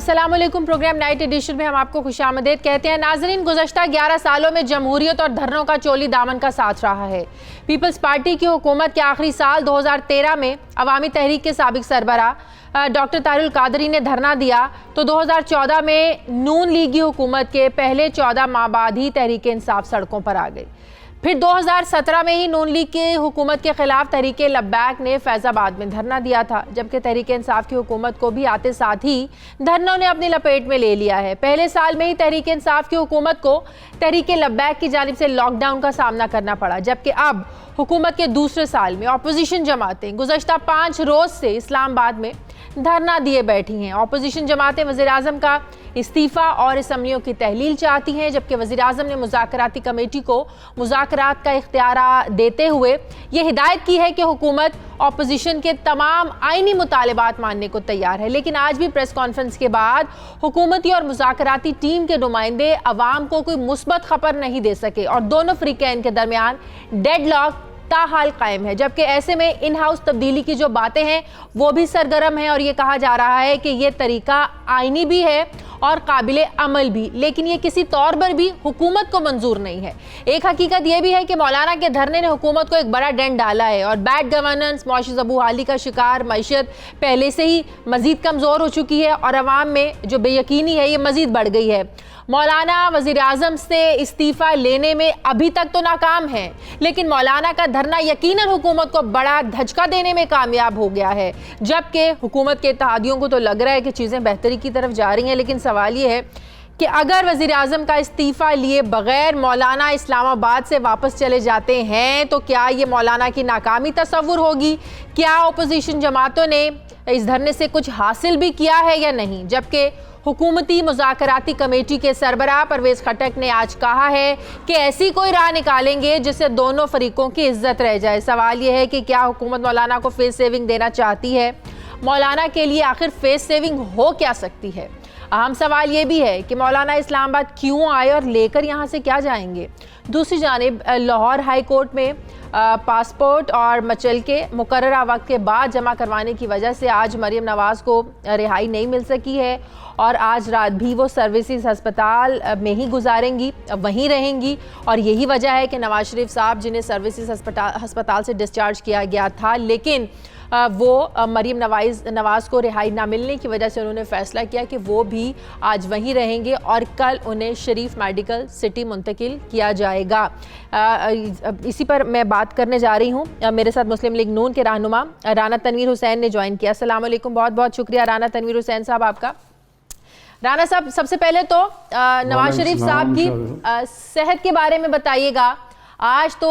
السلام علیکم، programme night edition میں ہم آپ کو خوش آمدید کہتے ہیں۔ ناظرین، گزشتہ 11 سالوں میں جمہوریت اور دھرنوں کا چولی دامن کا ساتھ رہا ہے۔ پیپلز پارٹی کی حکومت کے آخری سال 2013 میں عوامی تحریک کے سابق سربراہ ڈاکٹر طاہر القادری نے دھرنا دیا تو 2014 میں نون لیگی حکومت کے پہلے 14 ماہ بعد ہی تحریک انصاف سڑکوں پر آ گئی۔ پھر 2017 میں ہی نون لیگ کی حکومت کے خلاف تحریک لبیک نے فیض آباد میں دھرنا دیا تھا، جبکہ تحریک انصاف کی حکومت کو بھی آتے ساتھ ہی دھرنوں نے اپنی لپیٹ میں لے لیا ہے۔ پہلے سال میں ہی تحریک انصاف کی حکومت کو تحریک لبیک کی جانب سے لاک ڈاؤن کا سامنا کرنا پڑا، جبکہ اب حکومت کے دوسرے سال میں اپوزیشن جماعتیں گزشتہ 5 روز سے اسلام آباد میں دھرنا دیے بیٹھی ہیں۔ اپوزیشن جماعتیں وزیراعظم کا استعفیٰ اور اسمبلیوں کی تحلیل چاہتی ہیں، جبکہ وزیراعظم نے مذاکراتی کمیٹی کو مذاکرات کا اختیار دیتے ہوئے یہ ہدایت کی ہے کہ حکومت اپوزیشن کے تمام آئینی مطالبات ماننے کو تیار ہے، لیکن آج بھی پریس کانفرنس کے بعد حکومتی اور مذاکراتی ٹیم کے نمائندے عوام کو کوئی مثبت خبر نہیں دے سکے اور دونوں فریقین کے درمیان ڈیڈ لاک تاحال قائم ہے، جبکہ ایسے میں ان ہاؤس تبدیلی کی جو باتیں ہیں وہ بھی سرگرم ہیں اور یہ کہا جا رہا ہے کہ یہ طریقہ آئینی بھی ہے اور قابل عمل بھی، لیکن یہ کسی طور پر بھی حکومت کو منظور نہیں ہے۔ ایک حقیقت یہ بھی ہے کہ مولانا کے دھرنے نے حکومت کو ایک بڑا ڈنڈ ڈالا ہے اور بیڈ گورننس، معاشی زبوحالی کا شکار معیشت پہلے سے ہی مزید کمزور ہو چکی ہے اور عوام میں جو بے یقینی ہے یہ مزید بڑھ گئی ہے۔ مولانا وزیر اعظم سے استعفیٰ لینے میں ابھی تک تو ناکام ہے، لیکن مولانا کا دھرنا یقیناً حکومت کو بڑا دھچکا دینے میں کامیاب ہو گیا ہے، جبکہ حکومت کے اتحادیوں کو تو لگ رہا ہے کہ چیزیں بہتری کی طرف جا رہی ہیں، لیکن سوال یہ ہے کہ اگر وزیر اعظم کا استعفیٰ لیے بغیر مولانا اسلام آباد سے واپس چلے جاتے ہیں تو کیا یہ مولانا کی ناکامی تصور ہوگی؟ کیا اپوزیشن جماعتوں نے اس دھرنے سے کچھ حاصل بھی کیا ہے یا نہیں؟ جبکہ حکومتی مذاکراتی کمیٹی کے سربراہ پرویز خٹک نے آج کہا ہے کہ ایسی کوئی راہ نکالیں گے جس سے دونوں فریقوں کی عزت رہ جائے۔ سوال یہ ہے کہ کیا حکومت مولانا کو فیس سیونگ دینا چاہتی ہے؟ مولانا کے لیے آخر فیس سیونگ ہو کیا سکتی ہے؟ اہم سوال یہ بھی ہے کہ مولانا اسلام آباد کیوں آئے اور لے کر یہاں سے کیا جائیں گے؟ دوسری جانب لاہور ہائی کورٹ میں پاسپورٹ اور مچلکے مقررہ وقت کے بعد جمع کروانے کی وجہ سے آج مریم نواز کو رہائی نہیں مل سکی ہے اور آج رات بھی وہ سروسز ہسپتال میں ہی گزاریں گی، وہیں رہیں گی، اور یہی وجہ ہے کہ نواز شریف صاحب جنہیں سروسز ہسپتال سے ڈسچارج کیا گیا تھا لیکن وہ مریم نواز کو رہائی نہ ملنے کی وجہ سے انہوں نے فیصلہ کیا کہ وہ بھی آج وہیں رہیں گے اور کل انہیں شریف میڈیکل سٹی منتقل کیا جائے گا۔ اسی پر میں بات کرنے جا رہی ہوں، میرے ساتھ مسلم لیگ نون کے رہنما رانا تنویر حسین نے جوائن کیا۔ السلام علیکم، بہت بہت شکریہ رانا تنویر حسین صاحب آپ کا۔ رانا صاحب، سب سے پہلے تو نواز شریف صاحب کی صحت کے بارے میں بتائیے گا۔ آج تو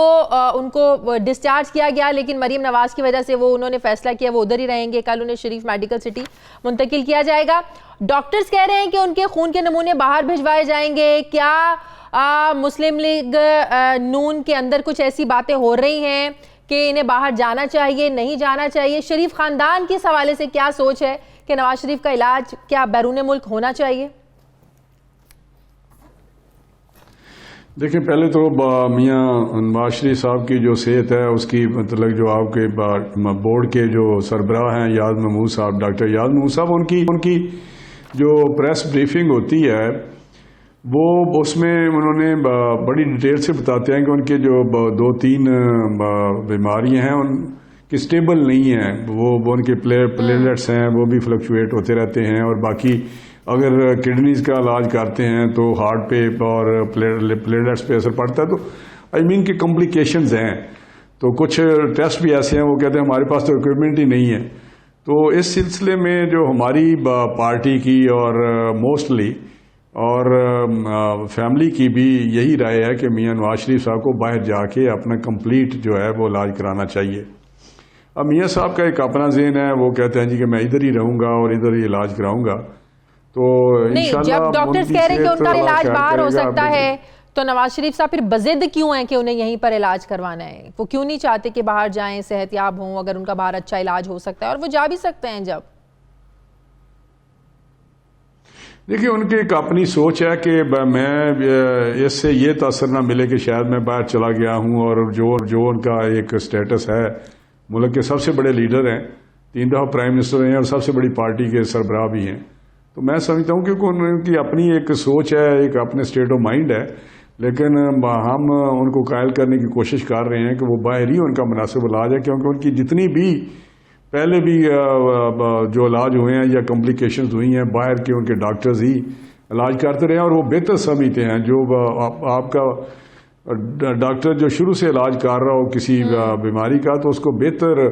ان کو ڈسچارج کیا گیا لیکن مریم نواز کی وجہ سے انہوں نے فیصلہ کیا وہ ادھر ہی رہیں گے، کل انہیں شریف میڈیکل سٹی منتقل کیا جائے گا۔ ڈاکٹرز کہہ رہے ہیں کہ ان کے خون کے نمونے باہر بھجوائے جائیں گے۔ کیا مسلم لیگ نون کے اندر کچھ ایسی باتیں ہو رہی ہیں کہ انہیں باہر جانا چاہیے، نہیں جانا چاہیے؟ شریف خاندان کے حوالے سے کیا سوچ ہے کہ نواز شریف کا علاج کیا بیرون ملک ہونا چاہیے؟ دیکھیں، پہلے تو میاں نواز شریف صاحب کی جو صحت ہے اس کی مطلب جو آپ کے بورڈ کے جو سربراہ ہیں یاد محمود صاحب، ڈاکٹر یاد محمود صاحب، ان کی جو پریس بریفنگ ہوتی ہے وہ اس میں انہوں نے بڑی ڈیٹیل سے بتاتے ہیں کہ ان کے جو 2-3 بیماریاں ہیں ان کی سٹیبل نہیں ہیں، وہ ان کے پلیٹلیٹس ہیں وہ بھی فلکچویٹ ہوتے رہتے ہیں، اور باقی اگر کڈنیز کا علاج کرتے ہیں تو ہارٹ پہ اور پلیٹلیٹس پہ اثر پڑتا ہے، تو کی کمپلیکیشنز ہیں۔ تو کچھ ٹیسٹ بھی ایسے ہیں وہ کہتے ہیں ہمارے پاس تو اکوپمنٹ ہی نہیں ہے۔ تو اس سلسلے میں جو ہماری پارٹی کی اور موسٹلی اور فیملی کی بھی یہی رائے ہے کہ میاں نواز شریف صاحب کو باہر جا کے اپنا کمپلیٹ جو ہے وہ علاج کرانا چاہیے۔ اب میاں صاحب کا ایک اپنا ذہن ہے، وہ کہتے ہیں جی کہ میں ادھر ہی رہوں گا اور ادھر ہی علاج کراؤں گا، تو انشاءاللہ جب ڈاکٹرز کہہ رہے ہیں کہ ان کا علاج باہر ہو سکتا ہے تو نواز شریف صاحب پھر بضد کیوں ہیں کہ انہیں یہیں پر علاج کروانا ہے؟ وہ کیوں نہیں چاہتے کہ باہر جائیں، صحت یاب ہوں، اگر ان کا باہر اچھا علاج ہو سکتا ہے اور وہ جا بھی سکتے ہیں؟ جب دیکھیں، ان کی ایک اپنی سوچ ہے کہ میں اس سے یہ تاثر نہ ملے کہ شاید میں باہر چلا گیا ہوں، اور جو ان کا ایک سٹیٹس ہے، ملک کے سب سے بڑے لیڈر ہیں، 3 دفعہ پرائم منسٹر ہیں اور سب سے بڑی پارٹی کے سربراہ بھی ہیں، تو میں سمجھتا ہوں کہ ان کی اپنی ایک سوچ ہے, ایک اپنے اسٹیٹ آف مائنڈ ہے, لیکن ہم ان کو قائل کرنے کی کوشش کر رہے ہیں کہ وہ باہر ہی ان کا مناسب علاج ہے, کیونکہ ان کی جتنی بھی پہلے بھی جو علاج ہوئے ہیں یا کمپلیکیشنز ہوئی ہیں, باہر کے ان کے ڈاکٹرز ہی علاج کرتے رہے ہیں اور وہ بہتر سمجھتے ہیں. جو آپ کا ڈاکٹر جو شروع سے علاج کر رہا ہو کسی بیماری کا, تو اس کو بہتر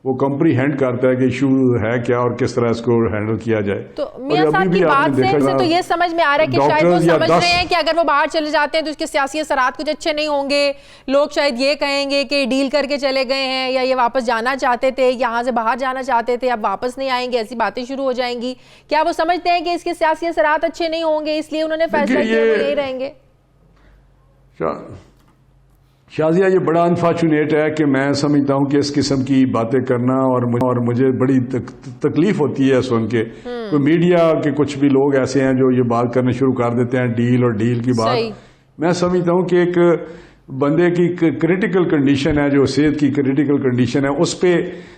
وہ کمپری ہینڈ کرتا ہے کہ ایشو ہے کیا اور کس طرح اس کو ہینڈل کیا جائے. تو میاں صاحب کی بات سے تو یہ سمجھ میں آ رہا ہے کہ شاید وہ سمجھ رہے ہیں کہ اگر وہ باہر چلے جاتے ہیں تو اس کے سیاسی اثرات کچھ اچھے نہیں ہوں گے, لوگ شاید یہ کہیں گے کہ ڈیل کر کے چلے گئے ہیں, یا یہ واپس جانا چاہتے تھے, یہاں سے باہر جانا چاہتے تھے, اب واپس نہیں آئیں گے, ایسی باتیں شروع ہو جائیں گی. کیا وہ سمجھتے ہیں کہ اس کے سیاسی اثرات اچھے نہیں ہوں گے, اس لیے انہوں نے فیصلہ کیا وہ یہی رہیں گے؟ شازیہ, یہ بڑا انفارچونیٹ ہے کہ میں سمجھتا ہوں کہ اس قسم کی باتیں کرنا اور مجھے بڑی تکلیف ہوتی ہے سن کے. کوئی میڈیا کے کچھ بھی لوگ ایسے ہیں جو یہ بات کرنا شروع کر دیتے ہیں ڈیل اور ڈیل کی بات. میں سمجھتا ہوں کہ ایک بندے کی کریٹیکل کنڈیشن ہے, جو صحت کی کریٹیکل کنڈیشن ہے, اس پہ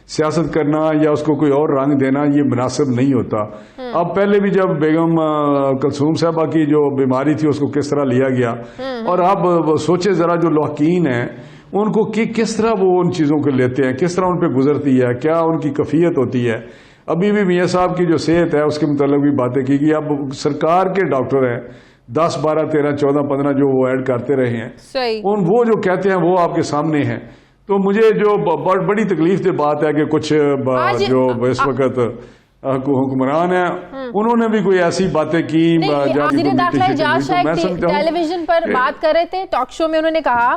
سیاست کرنا یا اس کو کوئی اور رنگ دینا یہ مناسب نہیں ہوتا. اب پہلے بھی جب بیگم کلثوم صاحبہ کی جو بیماری تھی اس کو کس طرح لیا گیا, اور اب سوچے ذرا جو لاحقین ہیں ان کو کس طرح وہ ان چیزوں کو لیتے ہیں, کس طرح ان پہ گزرتی ہے, کیا ان کی کیفیت ہوتی ہے. ابھی بھی میاں صاحب کی جو صحت ہے اس کے متعلق بھی باتیں کی گئی. اب سرکار کے ڈاکٹر ہیں 10, 12, 13, 14, 15 جو وہ ایڈ کرتے رہے ہیں, وہ جو کہتے ہیں وہ آپ کے سامنے ہیں. تو مجھے جو بڑی تکلیف دہ بات ہے کہ کچھ جو اس وقت حکمران ہیں انہوں نے بھی کوئی ایسی باتیں کی. وزیر داخلہ اعجاز شاہ ٹیلی ویژن پر بات کر رہے تھے, ٹاک شو میں انہوں نے کہا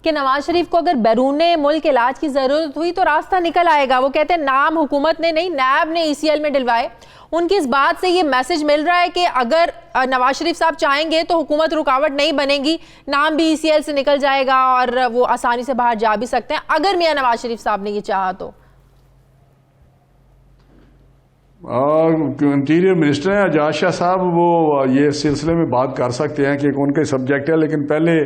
کہ نواز شریف کو اگر بیرون ملک علاج کی ضرورت ہوئی تو راستہ نکل آئے گا. وہ کہتے ہیں نام حکومت نے نہیں, نیب نے ECL میں ڈلوائے. ان کی اس بات سے یہ میسج مل رہا ہے کہ اگر نواز شریف صاحب چاہیں گے تو حکومت رکاوٹ نہیں بنے گی, نام بھی ECL سے نکل جائے گا اور وہ آسانی سے باہر جا بھی سکتے ہیں اگر میاں نواز شریف صاحب نے یہ چاہا تو. انٹیریئر منسٹر ہیں اعجاز شاہ صاحب, وہ یہ سلسلے میں بات کر سکتے ہیں کہ ان کا سبجیکٹ ہے, لیکن پہلے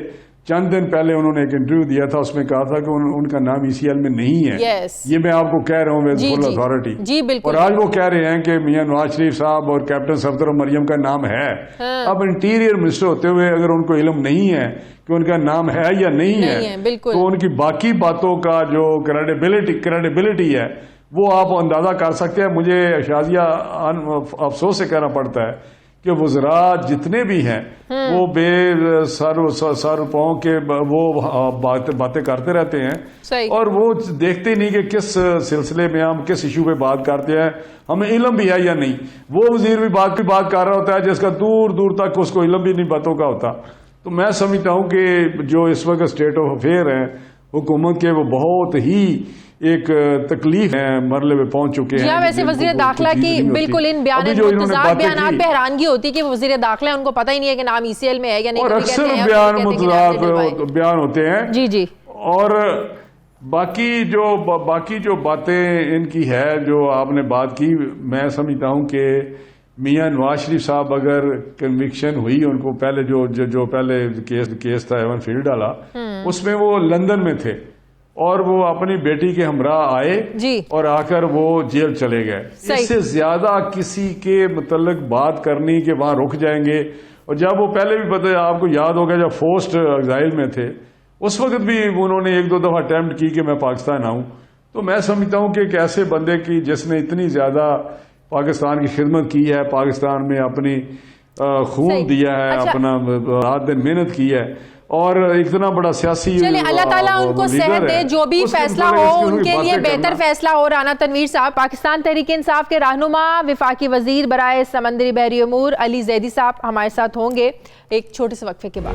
چند دن پہلے انہوں نے ایک انٹرویو دیا تھا, اس میں کہا تھا کہ ان کا نام ECL میں نہیں ہے. یہ میں آپ کو کہہ رہا ہوں ود فل اتھارٹی. اور آج وہ کہہ رہے ہیں کہ میاں نواز شریف صاحب اور کیپٹن صفدر و مریم کا نام ہے. اب انٹیریئر منسٹر ہوتے ہوئے اگر ان کو علم نہیں ہے کہ ان کا نام ہے یا نہیں ہے, تو ان کی باقی باتوں کا جو کریڈیبلٹی ہے وہ آپ اندازہ کر سکتے ہیں. مجھے شازیہ افسوس سے کہنا پڑتا ہے کہ وزراء جتنے بھی ہیں وہ بے سر پاؤں کے وہ باتیں کرتے رہتے ہیں, اور وہ دیکھتے نہیں کہ کس سلسلے میں ہم کس ایشو پہ بات کرتے ہیں, ہمیں علم بھی ہے یا نہیں. وہ وزیر بھی بات کر رہا ہوتا ہے جس کا دور دور تک اس کو علم بھی نہیں باتوں کا ہوتا. تو میں سمجھتا ہوں کہ جو اس وقت اسٹیٹ آف افیئر ہیں حکومت کے, وہ بہت ہی ایک تکلیف ہے مرحلے میں پہنچ چکے ہیں. ویسے وزیر داخلہ کی بالکل ان بیانات پہ حیرانگی ہوتی ہے کہ وزیر داخلہ ان کو پتہ ہی نہیں ہے کہ نام ECL میں ہے یا نہیں. اور اکثر بیان ہوتے ہیں. جی اور باقی جو باتیں ان کی ہے جو آپ نے بات کی, میں سمجھتا ہوں کہ میاں نواز شریف صاحب اگر کنوکشن ہوئی ان کو, پہلے جو پہلے کیس تھا ایون فیلڈ والا, اس میں وہ لندن میں تھے اور وہ اپنی بیٹی کے ہمراہ آئے اور آ کر وہ جیل چلے گئے. اس سے زیادہ کسی کے متعلق بات کرنی کہ وہاں رک جائیں گے. اور جب وہ پہلے بھی پتہ آپ کو یاد ہوگا جب فورسڈ ایگزائل میں تھے اس وقت بھی انہوں نے 1-2 دفعہ اٹیمپٹ کی کہ میں پاکستان آؤں. تو میں سمجھتا ہوں کہ ایک ایسے بندے کی جس نے اتنی زیادہ پاکستان کی خدمت کی ہے, پاکستان میں اپنی خون دیا ہے, اپنا رات دن محنت کی ہے, اور اتنا بڑا سیاسی اللہ تعالیٰ ان کو صحت دے, جو بھی فیصلہ ہو ان کے لیے بہتر فیصلہ ہو. رانا تنویر صاحب, پاکستان تحریک انصاف کے رہنما وفاقی وزیر برائے سمندری بحری امور علی زیدی صاحب ہمارے ساتھ ہوں گے ایک چھوٹے سے وقفے کے بعد.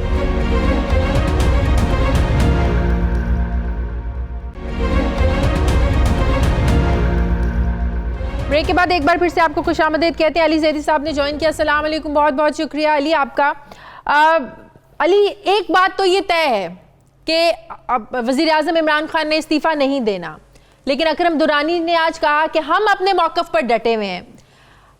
بریک کے بعد ایک بار پھر سے آپ کو خوش آمدید کہتے ہیں. علی زیدی صاحب نے جوائن کیا, السلام علیکم. بہت بہت شکریہ علی آپ کا. علی, ایک بات تو یہ طے ہے کہ وزیر اعظم عمران خان نے استعفیٰ نہیں دینا, لیکن اکرم درانی نے آج کہا کہ ہم اپنے موقف پر ڈٹے ہوئے ہیں.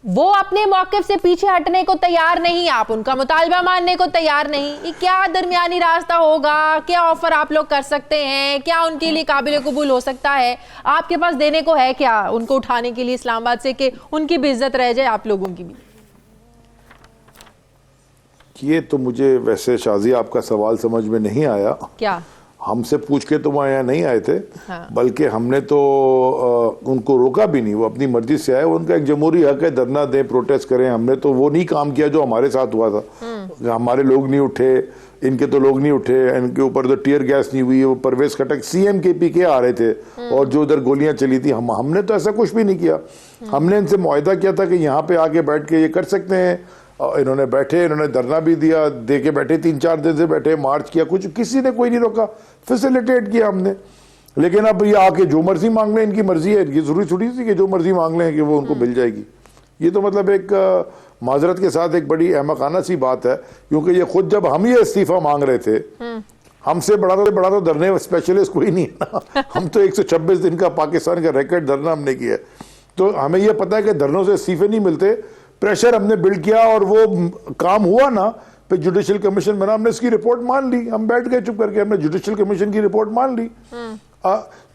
وہ اپنے موقف سے پیچھے ہٹنے کو تیار نہیں, آپ ان کا مطالبہ ماننے کو تیار نہیں. یہ کیا درمیانی راستہ ہوگا, کیا آفر آپ لوگ کر سکتے ہیں, کیا ان کے لیے قابل قبول ہو سکتا ہے, آپ کے پاس دینے کو ہے کیا ان کو اٹھانے کے لیے اسلام آباد سے کہ ان کی بھی عزت رہ جائے آپ لوگوں کی بھی؟ یہ تو مجھے ویسے شازیہ آپ کا سوال سمجھ میں نہیں آیا. کیا ہم سے پوچھ کے تو وہ یہاں نہیں آئے تھے, بلکہ ہم نے تو ان کو روکا بھی نہیں, وہ اپنی مرضی سے آئے, ان کا ایک جمہوری حق ہے دھرنا دیں, پروٹیسٹ کریں. ہم نے تو وہ نہیں کام کیا جو ہمارے ساتھ ہوا تھا. ہمارے لوگ نہیں اٹھے, ان کے تو لوگ نہیں اٹھے, ان کے اوپر تو ٹیئر گیس نہیں ہوئی. وہ پرویز خٹک سی ایم کے پی کے آ رہے تھے اور جو ادھر گولیاں چلی تھی, ہم نے تو ایسا کچھ بھی نہیں کیا. ہم نے ان سے معاہدہ کیا تھا کہ یہاں پہ آ کے بیٹھ کے یہ کر سکتے ہیں. انہوں نے بیٹھے, انہوں نے دھرنا بھی دیا, دے کے بیٹھے, 3-4 دن سے بیٹھے, مارچ کیا, کچھ کسی نے کوئی نہیں روکا, فیسیلیٹیٹ کیا ہم نے. لیکن اب یہ آ کے جو مرضی مانگ لیں, ان کی مرضی ہے, یہ ضروری تھوڑی سی کہ جو مرضی مانگ لیں کہ وہ ان کو مل جائے گی. یہ تو مطلب ایک معذرت کے ساتھ ایک بڑی احمقانہ سی بات ہے, کیونکہ یہ خود جب ہم یہ استعفیٰ مانگ رہے تھے, ہم سے بڑا تو دھرنے اسپیشلسٹ کوئی نہیں ہے نا. ہم تو 126 دن کا پاکستان کا ریکارڈ دھرنا ہم نے کیا, تو ہمیں یہ پتا ہے کہ دھرنوں سے استعفے نہیں ملتے. پریشر ہم نے بلڈ کیا اور وہ کام ہوا نا, پھر جوڈیشل کمیشن بنا, ہم نے اس کی رپورٹ مان لی, ہم بیٹھ گئے چپ کر کے, ہم نے جوڈیشل کمیشن کی رپورٹ مان لی.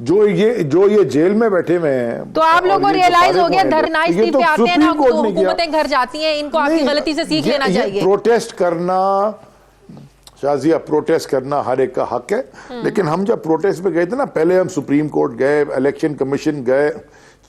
جو یہ جیل میں بیٹھے ہوئے ہیں, تو آپ لوگوں کو ریئلائز ہو گیا دھرنا استعفے آتے ہیں نا, حکومتیں گھر جاتی ہیں, ان کو آپ کی غلطی سے سیکھ لینا چاہیے. پروٹیسٹ کرنا شازیہ, پروٹیسٹ کرنا ہر ایک کا حق ہے, لیکن ہم جب پروٹیسٹ پہ گئے تھے نا, پہلے ہم سپریم کورٹ گئے, الیکشن کمیشن گئے,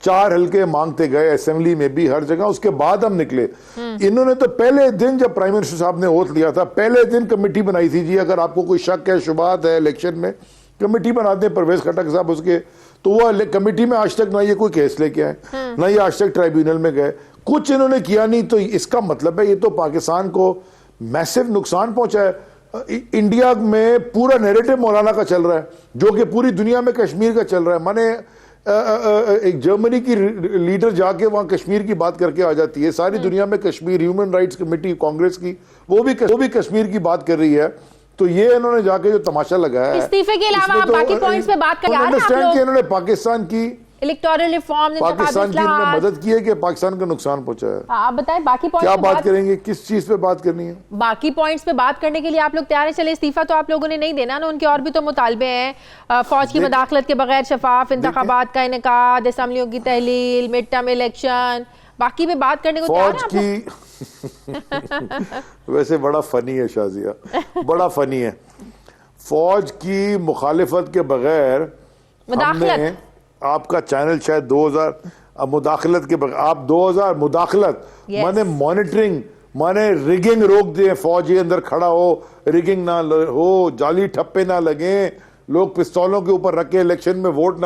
4 حلقے مانگتے گئے, اسمبلی میں بھی, ہر جگہ. اس کے بعد ہم نکلے. انہوں نے تو پہلے دن جب پرائم منسٹر صاحب نے اوتھ لیا تھا, پہلے دن کمیٹی بنائی تھی, جی اگر آپ کو کوئی شک ہے, شبہات ہے الیکشن میں, کمیٹی بناتے ہیں پرویز خٹک صاحب اس کے. تو وہ کمیٹی میں آج تک نہ یہ کوئی کیس لے کے آئے, نہ یہ آج تک ٹرائیبیونل میں گئے, کچھ انہوں نے کیا نہیں. تو اس کا مطلب ہے یہ تو پاکستان کو میسو نقصان پہنچا ہے. انڈیا میں پورا نیریٹو مولانا کا چل رہا ہے, جو کہ پوری دنیا میں کشمیر کا چل رہا ہے. میں نے ایک جرمنی کی لیڈر جا کے وہاں کشمیر کی بات کر کے آ جاتی ہے. ساری دنیا میں Kashmir, human rights committee Congress کی, وہ بھی کشمیر کی بات کر رہی ہے. تو یہ انہوں نے جا کے جو تماشا لگایا ہے, استعفے کے علاوہ آپ باقی پوائنٹس پہ بات کر انڈرسٹینڈ کہ انہوں نے پاکستان کی الیکٹورل ریفارم, پاکستان کی انہوں نے مدد کی ہے کہ پاکستان کا نقصان پہنچایا ہے. آپ بتائیں باقی پوائنٹس کیا بات کریں گے, کس چیز پہ بات کرنی ہے؟ باقی پوائنٹس پہ بات کرنے کے لیے آپ لوگ تیار ہیں. چلے استعفیٰ تو آپ لوگوں نے نہیں دینا نا, ان کے اور بھی تو مطالبے ہیں. فوج کی مداخلت کے بغیر شفاف انتخابات کا انعقاد, اسمبلیوں کی تحلیل, مڈ ٹرم الیکشن, باقی پہ بات کرنے کو تیار ہیں آپ؟ ویسے بڑا فنی ہے شازیہ, بڑا فنی ہے. فوج کی مخالفت کے بغیر ہم نے, آپ کا چینل شاید 2000 مداخلت کے بغیر, آپ 2000 مداخلت مانے مانیٹرنگ, مانے ریگنگ روک دیں, فوج کے اندر کھڑا ہو, ریگنگ نہ ہو, جعلی ٹھپے نہ لگیں, لوگ پستولوں کے اوپر رکھے الیکشن میں ووٹ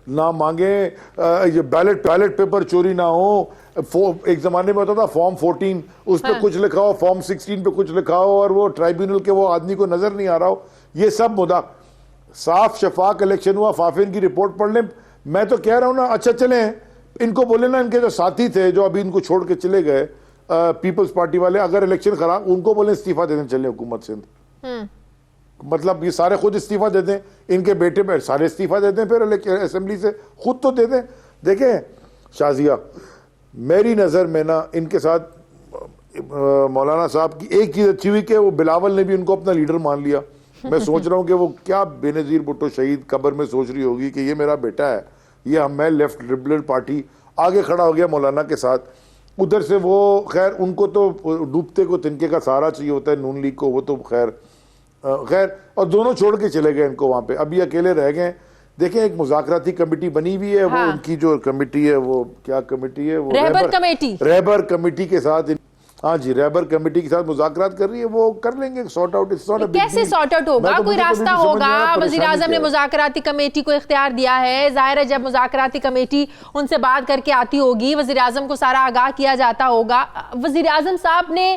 نہ مانگیں, یہ بیلٹ پیپر چوری نہ ہو. ایک زمانے میں ہوتا تھا فارم 14, اس پہ کچھ لکھا ہو, فارم 16 پہ کچھ لکھا ہو, اور وہ ٹرائیبیونل کے وہ آدمی کو نظر نہیں آ رہا ہو. یہ سب صاف شفاف الیکشن ہوا. فافین کی رپورٹ پڑھ لیں. میں تو کہہ رہا ہوں نا, اچھا چلیں ان کو بولے نا, ان کے جو ساتھی تھے جو ابھی ان کو چھوڑ کے چلے گئے پیپلز پارٹی والے, اگر الیکشن خراب, ان کو بولیں استعفیٰ دے دیں, چلیں حکومت سے. مطلب یہ سارے خود استعفیٰ دے دیں, ان کے بیٹے پہ سارے استعفیٰ دے دیں, پھر اسمبلی سے خود تو دے دیں. دیکھیں شازیہ, میری نظر میں نا ان کے ساتھ مولانا صاحب کی ایک چیز اچھی ہوئی کہ وہ بلاول نے بھی ان کو اپنا لیڈر مان لیا. میں سوچ رہا ہوں کہ وہ کیا بے نظیر بھٹو شہید قبر میں سوچ رہی ہوگی کہ یہ میرا بیٹا ہے, یہ میں لیفٹ لبرل پارٹی آگے کھڑا ہو گیا مولانا کے ساتھ. ادھر سے وہ خیر ان کو تو ڈوبتے کو تنکے کا سہارا چاہیے ہوتا ہے, نون لیگ کو, وہ تو خیر اور دونوں چھوڑ کے چلے گئے ان کو وہاں پہ, اب یہ اکیلے رہ گئے. دیکھیں ایک مذاکراتی کمیٹی بنی ہوئی ہے, وہ ان کی جو کمیٹی ہے, وہ کیا کمیٹی ہے, وہ رہبر کمیٹی کے ساتھ, ہاں جی, رہبر کمیٹی کے ساتھ مذاکرات کر رہی ہے, وہ کر لیں گے سارٹ آؤٹ. کیسے سارٹ آؤٹ ہوگا, کوئی راستہ ہوگا. وزیر اعظم نے مذاکراتی کمیٹی کو اختیار دیا ہے, ظاہر ہے جب مذاکراتی کمیٹی ان سے بات کر کے آتی ہوگی, وزیر اعظم کو سارا آگاہ کیا جاتا ہوگا. وزیر اعظم صاحب نے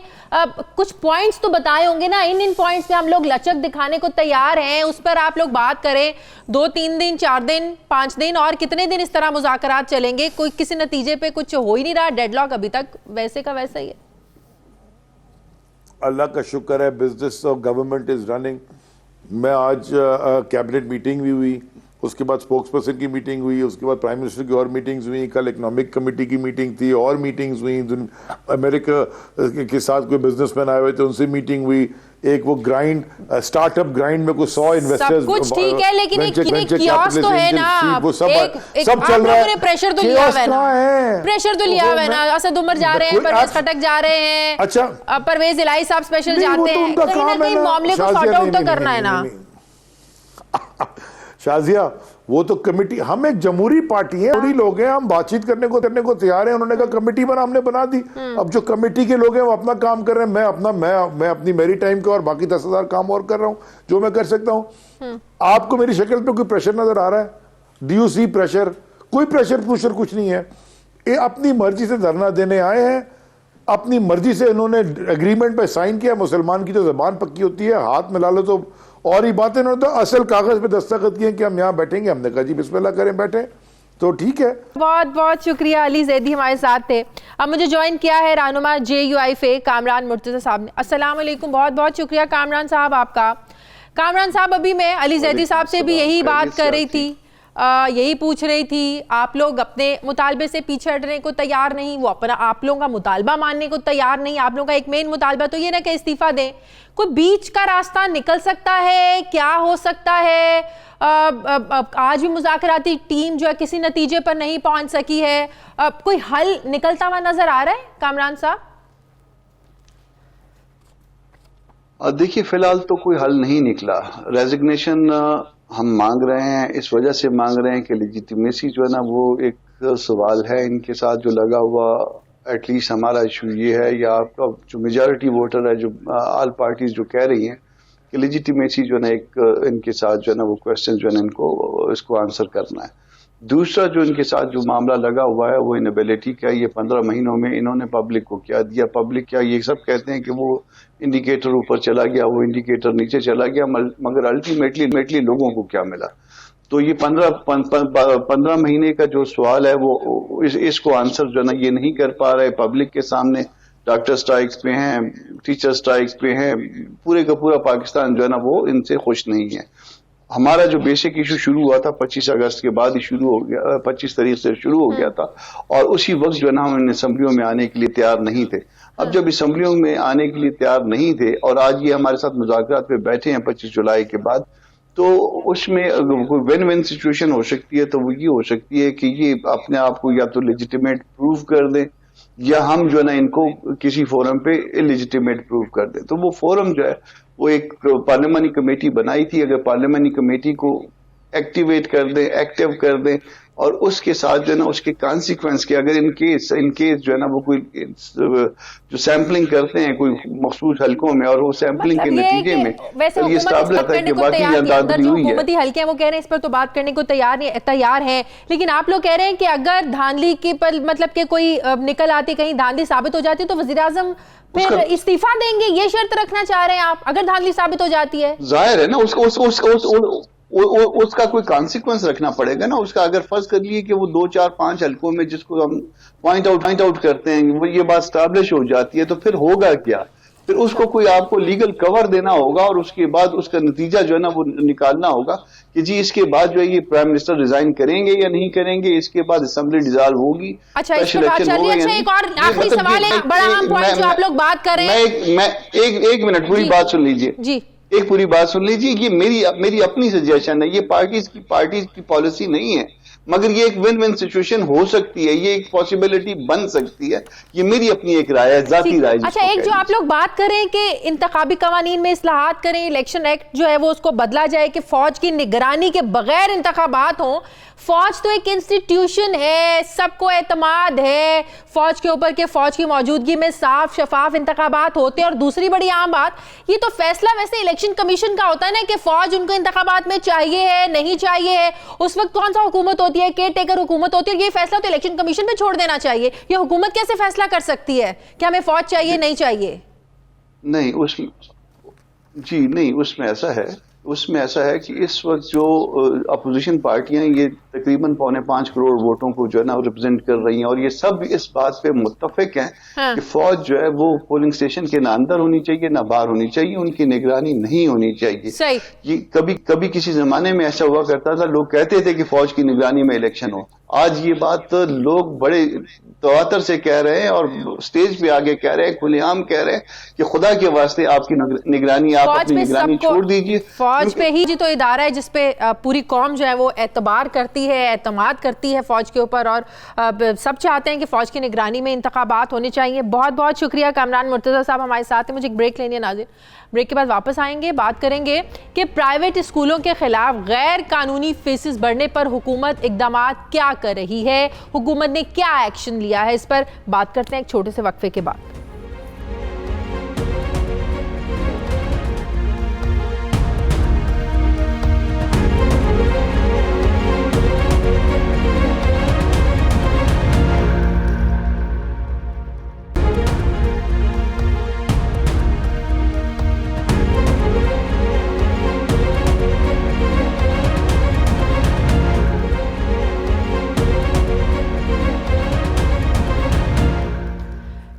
کچھ پوائنٹس تو بتائے ہوں گے نا, ان پوائنٹس پہ ہم لوگ لچک دکھانے کو تیار ہیں, اس پر آپ لوگ بات کریں. 2-3 دن, 4 دن, 5 دن, اور کتنے دن اس طرح مذاکرات چلیں گے؟ کوئی کسی نتیجے پہ کچھ ہو ہی نہیں رہا, ڈیڈ لاک ابھی تک ویسے کا ویسا ہی ہے. اللہ کا شکر ہے, business of government is running. میں آج کیبنٹ میٹنگ بھی ہوئی, اس کے بعد اسپوکس پرسن کی میٹنگ ہوئی, اس کے بعد پرائم منسٹر کی اور میٹنگز ہوئی, کل اکنامک کمیٹی کی میٹنگ تھی اور میٹنگز ہوئی, امریکہ کے ساتھ کوئی بزنس مین آئے ہوئے تھے ان سے میٹنگ ہوئی, ایک وہ گرائنڈ اسٹارٹ اپ گرائنڈ میں کوئی 100 انویسٹرز, سب کچھ ٹھیک ہے لیکن ایک کیوس تو ہے نا, وہ سب چل رہا ہے, پریشر تو لیا ہوا ہے نا, پریشر تو لیا ہوا ہے نا, اسد عمر جا رہے ہیں, پرویز خٹک جا رہے ہیں, اچھا پرویز الہی صاحب اسپیشل جاتے ہیں, کہیں نہ کہیں معاملے کو سارٹ آؤٹ تو کرنا ہے نا. شازیہ وہ تو کمیٹی, ہم ایک جمہوری پارٹی ہیں, جمہوری لوگ ہیں, ہم بات چیت کرنے کو تیار ہیں, انہوں نے کہا کمیٹی بنا, ہم نے بنا دی. اب جو کمیٹی کے لوگ ہیں وہ اپنا کام کر رہے ہیں, میں اپنی میری ٹائم کا اور باقی 10,000 کام اور کر رہا ہوں جو میں کر سکتا ہوں. آپ کو میری شکل پہ کوئی پریشر نظر آ رہا ہے؟ Do you see pressure? کوئی پریشر کچھ نہیں ہے. یہ اپنی مرضی سے دھرنا دینے آئے ہیں, اپنی مرضی سے انہوں نے اگریمنٹ پہ سائن کیا. مسلمان کی تو زبان پکی ہوتی ہے, ہاتھ ملا لو تو اور ہی باتیں, انہوں نے تو اصل کاغذ پہ دستخط کیے کہ ہم یہاں بیٹھیں گے. ہم نے کہا جی بسم اللہ کریں, بیٹھیں, تو ٹھیک ہے. بہت بہت شکریہ. علی زیدی ہمارے ساتھ تھے. اب مجھے جوائن کیا ہے رہنما JUI فے کامران مرتضی صاحب نے. السلام علیکم, بہت بہت شکریہ کامران صاحب آپ کا. کامران صاحب ابھی میں علی زیدی صاحب سے بھی یہی بات کر رہی تھی, یہی پوچھ رہی تھی, آپ لوگ اپنے مطالبے سے پیچھے ہٹنے کو تیار نہیں, وہ اپنا آپ لوگوں کا مطالبہ ماننے کو تیار نہیں. آپ لوگوں کا ایک مین مطالبہ تو یہ نا کہ استعفیٰ دیں. کوئی بیچ کا راستہ نکل سکتا ہے, کیا ہو سکتا ہے؟ آج بھی مذاکراتی ٹیم جو ہے کسی نتیجے پر نہیں پہنچ سکی ہے, کوئی حل نکلتا ہوا نظر آ رہا ہے کامران صاحب؟ دیکھیے فی الحال تو کوئی حل نہیں نکلا. ریزگنیشن ہم مانگ رہے ہیں, اس وجہ سے مانگ رہے ہیں کہ لیجیٹیمیسی جو ہے نا وہ ایک سوال ہے ان کے ساتھ جو لگا ہوا. ایٹ لیسٹ ہمارا ایشو یہ ہے, یا آپ کا جو میجارٹی ووٹر ہے, جو آل پارٹیز جو کہہ رہی ہیں کہ لیجیٹیمیسی جو ہے نا ایک ان کے ساتھ جو ہے نا وہ کوشچن جو ہے نا ان کو اس کو آنسر کرنا ہے. دوسرا جو ان کے ساتھ جو معاملہ لگا ہوا ہے وہ انیبلٹی کا. یہ 15 مہینوں میں انہوں نے پبلک کو کیا دیا, پبلک کیا یہ سب کہتے ہیں کہ وہ انڈیکیٹر اوپر چلا گیا, وہ انڈیکیٹر نیچے چلا گیا, مگر الٹیمیٹلی لوگوں کو کیا ملا؟ تو یہ 15 مہینے کا جو سوال ہے وہ اس کو آنسر جو ہے نا یہ نہیں کر پا رہے پبلک کے سامنے. ڈاکٹر سٹرائکس پہ ہیں, ٹیچر سٹرائکس پہ ہیں, پورے کا پورا پاکستان جو ہے نا وہ ان سے خوش نہیں ہے. ہمارا جو بیسک ایشو شروع ہوا تھا 25 اگست کے بعد ہی شروع ہو گیا, 25 تاریخ سے شروع ہو گیا تھا, اور اسی وقت جو ہے نا ہم اسمبلیوں میں آنے کے لیے تیار نہیں تھے. اب جب اسمبلیوں میں آنے کے لیے تیار نہیں تھے اور آج یہ ہمارے ساتھ مذاکرات پہ بیٹھے ہیں 25 جولائی کے بعد, تو اس میں کوئی ون ون سچویشن ہو سکتی ہے. تو وہ یہ ہو سکتی ہے کہ یہ اپنے آپ کو یا تو لیجیٹیمیٹ پروو کر دیں, یا ہم جو ہے نا ان کو کسی فورم پہ لیجیٹیمیٹ پروو کر دیں. تو وہ فورم جو ہے وہ ایک پارلیمانی کمیٹی بنائی تھی. اگر پارلیمانی کمیٹی کو ایکٹیویٹ کر دیں, ایکٹیو کر دیں, اور اس کے ساتھ جو ہے نا اس کے کانسیکوینس کے اگر ان کیس جو ہے نا وہ کوئی جو سیمپلنگ کرتے ہیں کوئی مخصوص حلقوں میں, اور وہ سیمپلنگ کے نتیجے میں یہ اسٹیبلش ہوتا ہے کہ باقی دادری ہوئی ہے. حکومتی حلقے ہیں وہ کہہ رہے ہیں اس پر تو بات کرنے کو تیار ہیں, لیکن آپ لوگ کہہ رہے ہیں کہ اگر دھاندلی کی پر مطلب کہ کوئی نکل آتی, کہیں دھاندلی ثابت ہو جاتی تو وزیر اعظم پھر استعفیٰ دیں گے, یہ شرط رکھنا چاہ رہے ہیں آپ اگر دھاندلی ثابت ہو جاتی ہے؟ ظاہر ہے نا اس کا کوئی کانسیکوینس رکھنا پڑے گا نا. اس کا اگر فرض کر لیے کہ وہ 2 4 5 حلقوں میں جس کو ہم پوائنٹ آؤٹ کرتے ہیں وہ یہ بات اسٹیبلش ہو جاتی ہے, تو پھر ہوگا کیا؟ پھر اس کو کوئی آپ کو لیگل کور دینا ہوگا, اور اس کے بعد اس کا نتیجہ جو ہے نا وہ نکالنا ہوگا کہ جی اس کے بعد جو ہے یہ پرائم منسٹر ریزائن کریں گے یا نہیں کریں گے, اس کے بعد اسمبلی ڈیزالو ہوگی. اچھا اس کے بعد چلیے, اچھا ایک اور آخری سوال ہے, بڑا اہم پوائنٹ جو آپ لوگ بات کر رہے ہیں. میں ایک منٹ پوری بات سن لیجئے, جی ایک پوری بات سن لیجیے. یہ میری اپنی سجیشن ہے, یہ پارٹیز کی پالیسی نہیں ہے, مگر یہ ایک ون ون سچویشن ہو سکتی ہے, یہ ایک پاسبلٹی بن سکتی ہے. یہ میری اپنی ایک رائے ہے, ذاتی رائے. اچھا ایک جو آپ لوگ بات کریں کہ انتخابی قوانین میں اصلاحات کریں, الیکشن ایکٹ جو ہے وہ اس کو بدلا جائے کہ فوج کی نگرانی کے بغیر انتخابات ہوں. فوج تو ایک انسٹیٹیوشن ہے, سب کو اعتماد ہے فوج کے اوپر کہ فوج کی موجودگی میں صاف شفاف انتخابات ہوتے ہیں. اور دوسری بڑی عام بات, یہ تو فیصلہ ویسے الیکشن کمیشن کا ہوتا ہے نا کہ فوج ان کو انتخابات میں چاہیے ہے نہیں چاہیے ہے. اس وقت کون سا حکومت ہوتی ہے, کیئر ٹیکر حکومت ہوتی ہے, یہ فیصلہ تو الیکشن کمیشن پہ چھوڑ دینا چاہیے. یہ حکومت کیسے فیصلہ کر سکتی ہے کہ ہمیں فوج چاہیے نہیں چاہیے؟ نہیں اس میں ایسا ہے, اس میں ایسا ہے کہ اس وقت جو اپوزیشن پارٹیاں یہ تقریباً 4.25 کروڑ ووٹوں کو جو ہے نا ریپرزینٹ کر رہی ہیں، اور یہ سب اس بات پہ متفق ہیں کہ فوج جو ہے وہ پولنگ اسٹیشن کے نہ اندر ہونی چاہیے نہ باہر ہونی چاہیے، ان کی نگرانی نہیں ہونی چاہیے. یہ کبھی کسی زمانے میں ایسا ہوا کرتا تھا، لوگ کہتے تھے کہ فوج کی نگرانی میں الیکشن ہو. آج یہ بات لوگ بڑے تواتر سے کہہ رہے ہیں اور اسٹیج پہ آگے کہہ رہے ہیں، کھلے عام کہہ رہے ہیں کہ خدا کے واسطے آپ کی نگرانی، آپ اپنی نگرانی چھوڑ دیجیے. فوج پہ ہی تو ادارہ ہے جس پہ پوری قوم جو ہے وہ اعتبار کرتی ہے، اعتماد کرتی ہے فوج کے اوپر، اور سب چاہتے ہیں کہ فوج کی نگرانی میں انتخابات ہونے چاہیے. بہت بہت شکریہ کامران مرتضیٰ صاحب ہمارے ساتھ ہیں. مجھے ایک بریک لینی ہے ناظرین، بریک کے بعد واپس آئیں گے، بات کریں گے کہ پرائیویٹ اسکولوں کے خلاف غیر قانونی فیسز بڑھنے پر حکومت اقدامات کیا کر رہی ہے، حکومت نے کیا ایکشن لیا ہے، اس پر بات کرتے ہیں ایک چھوٹے سے وقفے کے بعد.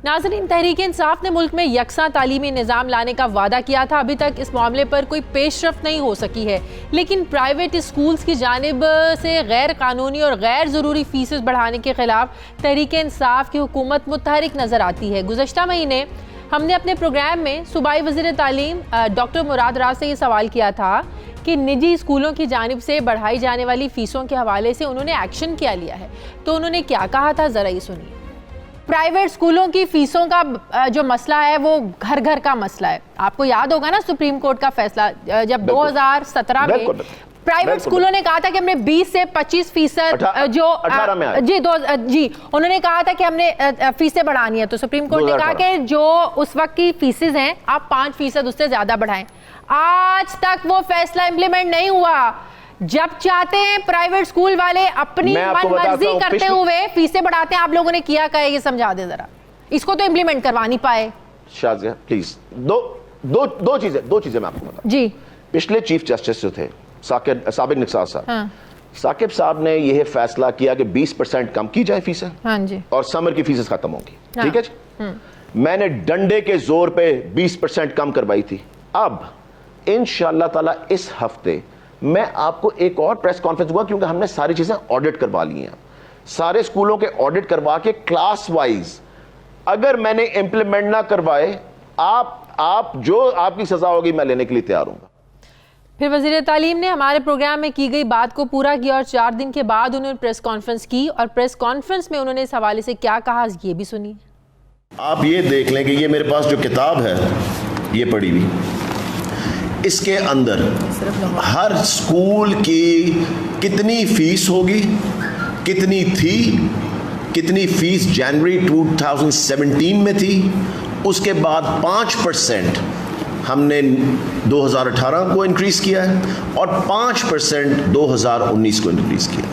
ناظرین، تحریک انصاف نے ملک میں یکساں تعلیمی نظام لانے کا وعدہ کیا تھا. ابھی تک اس معاملے پر کوئی پیش رفت نہیں ہو سکی ہے، لیکن پرائیویٹ اسکولز کی جانب سے غیر قانونی اور غیر ضروری فیسز بڑھانے کے خلاف تحریک انصاف کی حکومت متحرک نظر آتی ہے. گزشتہ مہینے ہم نے اپنے پروگرام میں صوبائی وزیر تعلیم ڈاکٹر مراد راز سے یہ سوال کیا تھا کہ نجی اسکولوں کی جانب سے بڑھائی جانے والی فیسوں کے حوالے سے انہوں نے ایکشن کیا لیا ہے. تو انہوں نے کیا کہا تھا، ذرا یہ سنیے. پرائیویٹ اسکولوں کی فیسوں کا جو مسئلہ ہے وہ گھر گھر کا مسئلہ ہے. آپ کو یاد ہوگا نا سپریم کورٹ کا فیصلہ جب 2017 میں پرائیویٹ اسکولوں نے کہا تھا کہ ہم نے 20 سے 25% جو جی انہوں نے کہا تھا کہ ہم نے فیسیں بڑھانی ہے، تو سپریم کورٹ نے کہا کہ جو اس وقت کی فیسز ہیں آپ 5% اس سے زیادہ بڑھائیں. آج تک وہ فیصلہ امپلیمنٹ نہیں ہوا. جب چاہتے ہیں پرائیویٹ اسکول والے اپنی من مرضی کرتے ہوئے فیسیں بڑھاتے ہیں. آپ لوگوں نے کیا یہ سمجھا دیں ذرا، اس کو تو امپلیمنٹ کروا نہیں پائے. شازیہ پلیز دو چیزیں میں آپ کو بتاؤں. جی، پچھلے چیف جسٹس جو تھے سابق نقصار صاحب، ثاقب صاحب نے یہ فیصلہ کیا کہ 20% کم کی جائے فیسیں اور سمر کی فیسز ختم ہوں گی. ٹھیک ہے جی، میں نے ڈنڈے کے زور پہ 20% کم کروائی تھی. اب انشاءاللہ تعالی اس ہفتے میں آپ کو ایک اور پریس کانفرنس ہوا، کیونکہ ہم نے ساری چیزیں آڈٹ کروا لی ہیں، سارے اسکولوں کے آڈٹ کروا کے کلاس وائز. اگر میں نے امپلیمنٹ نہ کروائے آپ جو آپ کی سزا ہوگی میں لینے کے لیے تیار ہوں گا. پھر وزیر تعلیم نے ہمارے پروگرام میں کی گئی بات کو پورا کیا اور 4 دن کے بعد انہوں نے پریس کانفرنس کی، اور پریس کانفرنس میں انہوں نے اس حوالے سے کیا کہا یہ بھی سنی. آپ یہ دیکھ لیں کہ یہ میرے پاس جو کتاب ہے یہ پڑھی ہوئی، اس کے اندر ہر اسکول کی کتنی فیس ہوگی، کتنی تھی، کتنی فیس جنوری 2017 میں تھی، اس کے بعد 5% ہم نے 2018 کو انکریز کیا ہے اور 5% 2019 کو انکریز کیا،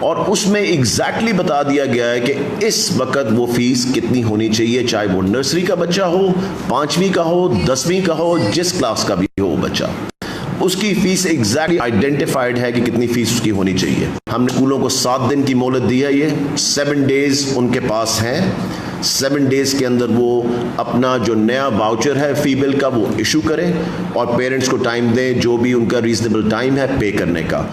اور اس میں ایگزیکٹلی بتا دیا گیا ہے کہ اس وقت وہ فیس کتنی ہونی چاہیے، چاہے وہ نرسری کا بچہ ہو، 5ویں کا ہو، 10ویں کا ہو، جس کلاس کا بھی ہو بچہ، اس کی فیس ایگزیکٹلی آئیڈینٹیفائڈ ہے کہ کتنی فیس اس کی ہونی چاہیے. ہم نے اسکولوں کو 7 دن کی مہلت دی ہے، یہ 7 ڈیز ان کے پاس ہیں. 7 ڈیز کے اندر وہ اپنا جو نیا واؤچر ہے فی بل کا وہ ایشو کریں اور پیرنٹس کو ٹائم دیں جو بھی ان کا ریزنیبل ٹائم ہے پے کرنے کا.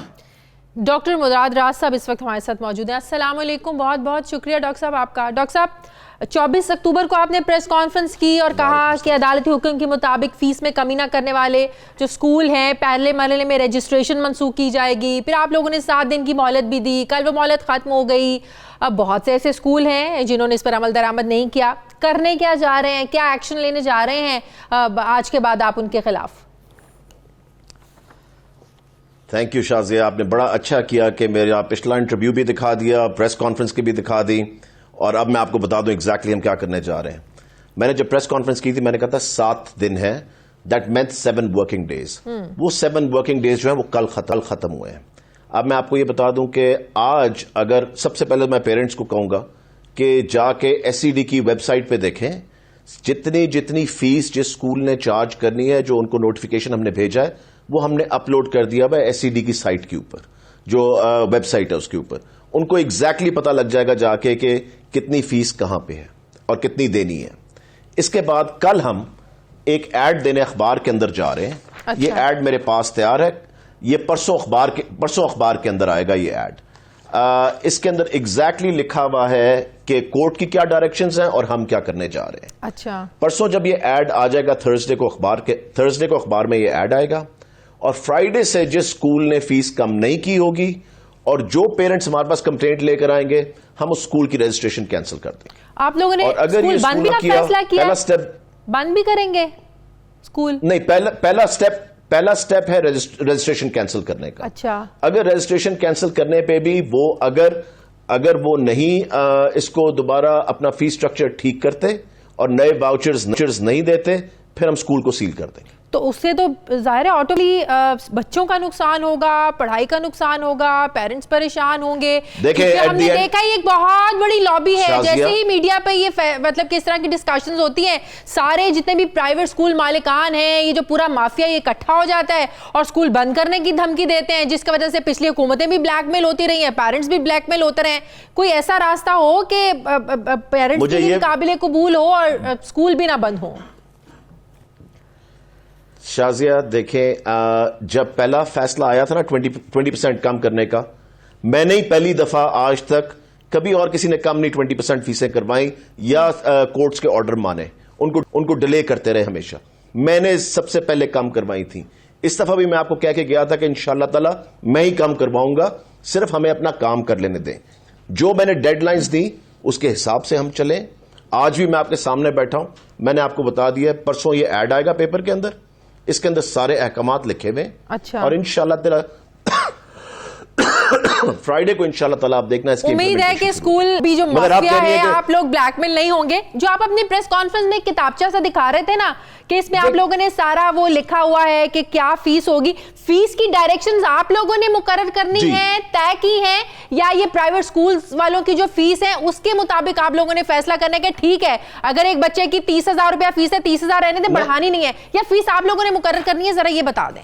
ڈاکٹر مراد راز صاحب اس وقت ہمارے ساتھ موجود ہیں. السلام علیکم، بہت بہت شکریہ ڈاکٹر صاحب آپ کا. ڈاکٹر صاحب 24 اکتوبر کو آپ نے پریس کانفرنس کی اور کہا کہ عدالتی حکم کے مطابق فیس میں کمی نہ کرنے والے جو اسکول ہیں پہلے مرحلے میں رجسٹریشن منسوخ کی جائے گی. پھر آپ لوگوں نے 7 دن کی مہلت بھی دی، کل وہ مہلت ختم ہو گئی. اب بہت سے ایسے اسکول ہیں جنہوں نے اس پر عمل درآمد نہیں کیا. کرنے کیا جا رہے ہیں، کیا ایکشن لینے جا رہے ہیں آج کے بعد آپ ان کے خلاف؟ تھینک یو شازیہ، آپ نے بڑا اچھا کیا کہ میرا پچھلا انٹرویو بھی دکھا دیا، پریس کانفرنس کی بھی دکھا دی، اور اب میں آپ کو بتا دوں ایگزیکٹلی ہم کیا کرنے جا رہے ہیں. میں نے جب پریس کانفرنس کی تھی میں نے کہا تھا 7 دن ہے، دیٹ مینٹ 7 ورکنگ ڈیز. وہ 7 ورکنگ ڈیز جو ہیں وہ کل ختم ہوئے ہیں. اب میں آپ کو یہ بتا دوں کہ آج اگر سب سے پہلے میں پیرنٹس کو کہوں گا کہ جا کے SED کی ویب سائٹ پہ دیکھیں جتنی فیس جس اسکول نے چارج کرنی ہے، جو ان کو نوٹیفیکیشن ہم نے بھیجا ہے وہ ہم نے اپلوڈ کر دیا ہوا SCD کی سائٹ کے اوپر, جو ویب سائٹ ہے اس کے اوپر. ان کو ایگزیکٹلی پتا لگ جائے گا جا کے کہ کتنی فیس کہاں پہ ہے اور کتنی دینی ہے. اس کے بعد کل ہم ایک ایڈ دینے اخبار کے اندر جا رہے ہیں. یہ ایڈ میرے پاس تیار ہے, یہ پرسوں اخبار کے اندر آئے گا یہ ایڈ. اس کے اندر ایگزیکٹلی لکھا ہوا ہے کہ کورٹ کی کیا ڈائریکشنز ہیں اور ہم کیا کرنے جا رہے ہیں. اچھا, پرسوں جب یہ ایڈ آ جائے گا تھرسڈے کو اخبار میں یہ ایڈ آئے گا, اور فرائیڈے سے جس اسکول نے فیس کم نہیں کی ہوگی اور جو پیرنٹس ہمارے پاس کمپلینٹ لے کر آئیں گے ہم اس اسکول کی رجسٹریشن کینسل کر دیں گے. آپ لوگوں نے اسکول بند بھی کا فیصلہ کیا, بند بھی کریں گے اسکول؟ نہیں, پہلا سٹیپ ہے رجسٹریشن کینسل کرنے کا. اچھا, اگر رجسٹریشن کینسل کرنے پہ بھی وہ اگر وہ نہیں اس کو دوبارہ اپنا فیس سٹرکچر ٹھیک کرتے اور نئے واؤچرز نہیں دیتے, پھر ہم اسکول کو سیل کر دیں گے. تو اس سے تو ظاہر ہے آٹومیٹکلی بچوں کا نقصان ہوگا, پڑھائی کا نقصان ہوگا, پیرنٹس پریشان ہوں گے. ہم نے دیکھا یہ ایک بہت بڑی لابی ہے, جیسے ہی میڈیا پہ یہ مطلب کس طرح کی ڈسکشنز ہوتی ہیں, سارے جتنے بھی پرائیویٹ اسکول مالکان ہیں, یہ جو پورا مافیا یہ اکٹھا ہو جاتا ہے اور اسکول بند کرنے کی دھمکی دیتے ہیں, جس کی وجہ سے پچھلی حکومتیں بھی بلیک میل ہوتی رہی ہیں, پیرنٹس بھی بلیک میل ہوتے رہے. کوئی ایسا راستہ ہو کہ پیرنٹس بھی قابل قبول ہو اور اسکول بھی نہ بند ہو؟ شازیہ دیکھیں, جب پہلا فیصلہ آیا تھا نا 20% کم کرنے کا, میں نے پہلی دفعہ آج تک کبھی اور کسی نے کم نہیں 20% فیسیں کروائیں یا کورٹس کے آرڈر مانے, ان کو ڈیلے کرتے رہے ہمیشہ. میں نے سب سے پہلے کم کروائی تھی. اس دفعہ بھی میں آپ کو کہہ کے گیا تھا کہ انشاءاللہ تعالی میں ہی کم کرواؤں گا, صرف ہمیں اپنا کام کر لینے دیں. جو میں نے ڈیڈ لائنز دی اس کے حساب سے ہم چلیں. آج بھی میں آپ کے سامنے بیٹھا ہوں, میں نے آپ کو بتا دیا پرسوں یہ ایڈ آئے گا پیپر کے اندر, اس کے اندر سارے احکامات لکھے ہوئے. اچھا, اور انشاءاللہ تعالی فرائیڈے کو انشاءاللہ تعالی آپ دیکھنا. اس کی امید ہے کہ اسکول بھی جو مافیا ہے آپ لوگ بلیک میل نہیں ہوں گے. جو آپ اپنی پریس کانفرنس میں کتابچہ سا دکھا رہے تھے نا کہ اس میں آپ لوگوں نے سارا وہ لکھا ہوا ہے کہ کیا فیس ہوگی, فیس کی ڈائریکشنز آپ لوگوں نے مقرر کرنی ہے, طے کی ہے, یا یہ پرائیویٹ اسکولز والوں کی جو فیس ہے اس کے مطابق آپ لوگوں نے فیصلہ کرنا ہے کہ ٹھیک ہے اگر ایک بچے کی 30,000 روپیہ فیس ہے 30,000 رہنے دیں, بڑھانی نہیں ہے, یا فیس آپ لوگوں نے مقرر کرنی ہے؟ ذرا یہ بتا دیں.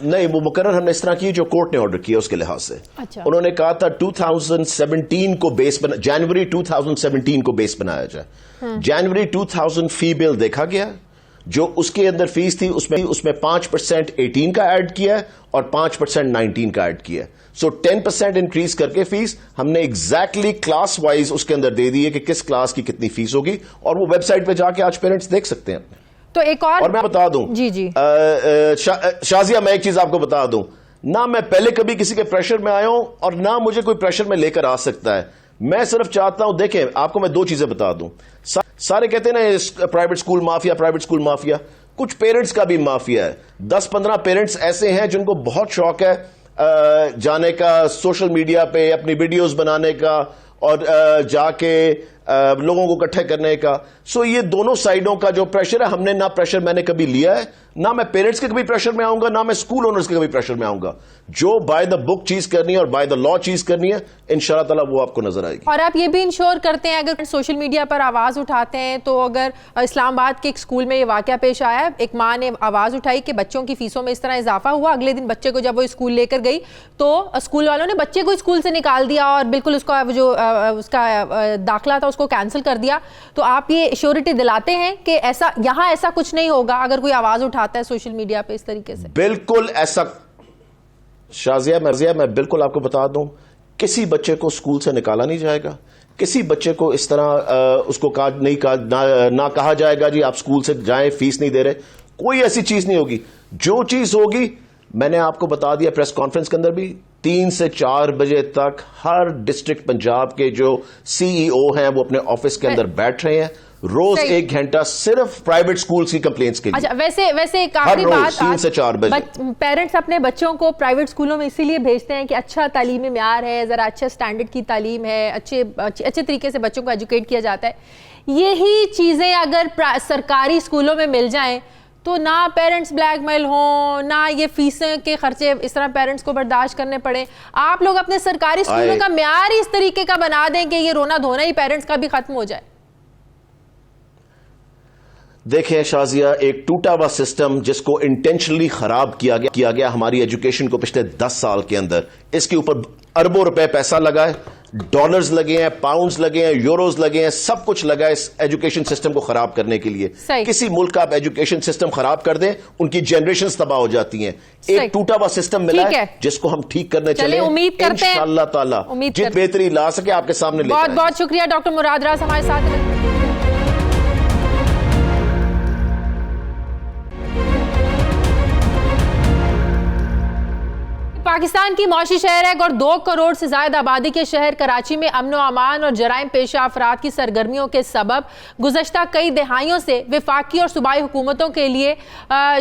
نہیں, وہ مقرر ہم نے اس طرح کی جو کورٹ نے آرڈر کیا اس کے لحاظ سے. انہوں نے کہا تھا 2017 کو بیس جنوری 2017 کو بیس بنایا جائے. جنوری 2000 فی بل دیکھا گیا, جو اس کے اندر فیس تھی اس میں 5% 18 کا ایڈ کیا اور 5% 19 کا ایڈ کیا. سو 10% انکریز کر کے فیس ہم نے ایگزیکٹلی کلاس وائز اس کے اندر دے دی ہے کہ کس کلاس کی کتنی فیس ہوگی, اور وہ ویب سائٹ پہ جا کے آج پیرنٹس دیکھ سکتے ہیں. تو ایک اور میں بتا دوں, جی شازیہ میں ایک چیز آپ کو بتا دوں, نہ میں پہلے کبھی کسی کے پریشر میں آیا ہوں اور نہ مجھے کوئی پریشر میں لے کر آ سکتا ہے. میں صرف چاہتا ہوں, دیکھیں آپ کو میں دو چیزیں بتا دوں. سارے کہتے ہیں نا پرائیویٹ اسکول مافیا, کچھ پیرنٹس کا بھی مافیا ہے. 10-15 پیرنٹس ایسے ہیں جن کو بہت شوق ہے جانے کا سوشل میڈیا پہ اپنی ویڈیوز بنانے کا اور جا کے لوگوں کو اکٹھے کرنے کا. سو یہ دونوں سائیڈوں کا جو پریشر ہے, ہم نے نہ پریشر میں نے کبھی لیا ہے, نہ میں پیرنٹس کے کبھی پریشر میں آؤں گا, نہ میں اسکول اونرز کے کبھی پریشر میں آؤں گا. جو بائی دا بک چیز کرنی ہے اور بائی دا لا چیز کرنی ہے انشاءاللہ تعالی وہ آپ کو نظر آئے گی. اور آپ یہ بھی انشور کرتے ہیں اگر سوشل میڈیا پر آواز اٹھاتے ہیں, تو اگر اسلام آباد کے ایک اسکول میں یہ واقعہ پیش آیا, ایک ماں نے آواز اٹھائی کہ بچوں کی فیسوں میں اس طرح اضافہ ہوا, اگلے دن بچے کو جب وہ اسکول لے کر گئی تو اسکول والوں نے بچے کو اسکول سے نکال دیا اور بالکل اس کا داخلہ تھا اس کو کینسل کر دیا. تو آپ یہ ایشورٹی دلاتے ہیں کہ یہاں ایسا کچھ نہیں ہوگا اگر کوئی آواز اٹھاتا ہے سوشل میڈیا پہ اس طریقے سے؟ بالکل ایسا شازیہ میں بالکل آپ کو بتا دوں, کسی بچے کو اسکول سے نکالا نہیں جائے گا, کسی بچے کو اس طرح اس کو نہ کہا جائے گا جی آپ اسکول سے جائیں فیس نہیں دے رہے, کوئی ایسی چیز نہیں ہوگی. جو چیز ہوگی میں نے آپ کو بتا دیا پریس کانفرنس کے اندر بھی, 3 سے 4 بجے تک ہر ڈسٹرکٹ پنجاب کے جو CEO ہیں وہ اپنے آفس کے اندر بیٹھ رہے ہیں, روز 1 گھنٹہ صرف پرائیویٹ سکولز کی کمپلینٹس کے لیے. ویسے ایک آخری بات, 3 سے 4 بجے پیرنٹس اپنے بچوں کو پرائیویٹ سکولوں میں اسی لیے بھیجتے ہیں کہ اچھا تعلیمی معیار ہے, ذرا اچھا سٹینڈرڈ کی تعلیم ہے, اچھے طریقے سے بچوں کو ایجوکیٹ کیا جاتا ہے. یہی چیزیں اگر سرکاری اسکولوں میں مل جائیں تو نہ پیرنٹس بلیک میل ہوں, نہ یہ فیسیں کے خرچے اس طرح پیرنٹس کو برداشت کرنے پڑے. آپ لوگ اپنے سرکاری اسکولوں کا معیار ہی اس طریقے کا بنا دیں کہ یہ رونا دھونا ہی پیرنٹس کا بھی ختم ہو جائے. دیکھیں شازیہ، ایک ٹوٹا ہوا سسٹم جس کو انٹینشنلی خراب کیا گیا ہماری ایجوکیشن کو پچھلے 10 سال کے اندر، اس کے اوپر اربوں روپے پیسہ لگا ہے، ڈالرز لگے ہیں، پاؤنڈز لگے ہیں، یوروز لگے ہیں، سب کچھ لگا ہے اس ایجوکیشن سسٹم کو خراب کرنے کے لیے. کسی ملک کا آپ ایجوکیشن سسٹم خراب کر دیں، ان کی جنریشنز تباہ ہو جاتی ہیں. ایک ٹوٹا ہوا سسٹم ملا ہے جس کو ہم ٹھیک کرنے چلیں، انشاءاللہ تعالی جت بہتری لا سکے آپ کے سامنے لے بہت بہت شکریہ ڈاکٹر مراد راز ہمارے ساتھ. پاکستان کی معاشی شہر ہے اور 2 کروڑ سے زائد آبادی کے شہر کراچی میں امن و امان اور جرائم پیشہ افراد کی سرگرمیوں کے سبب گزشتہ کئی دہائیوں سے وفاقی اور صوبائی حکومتوں کے لیے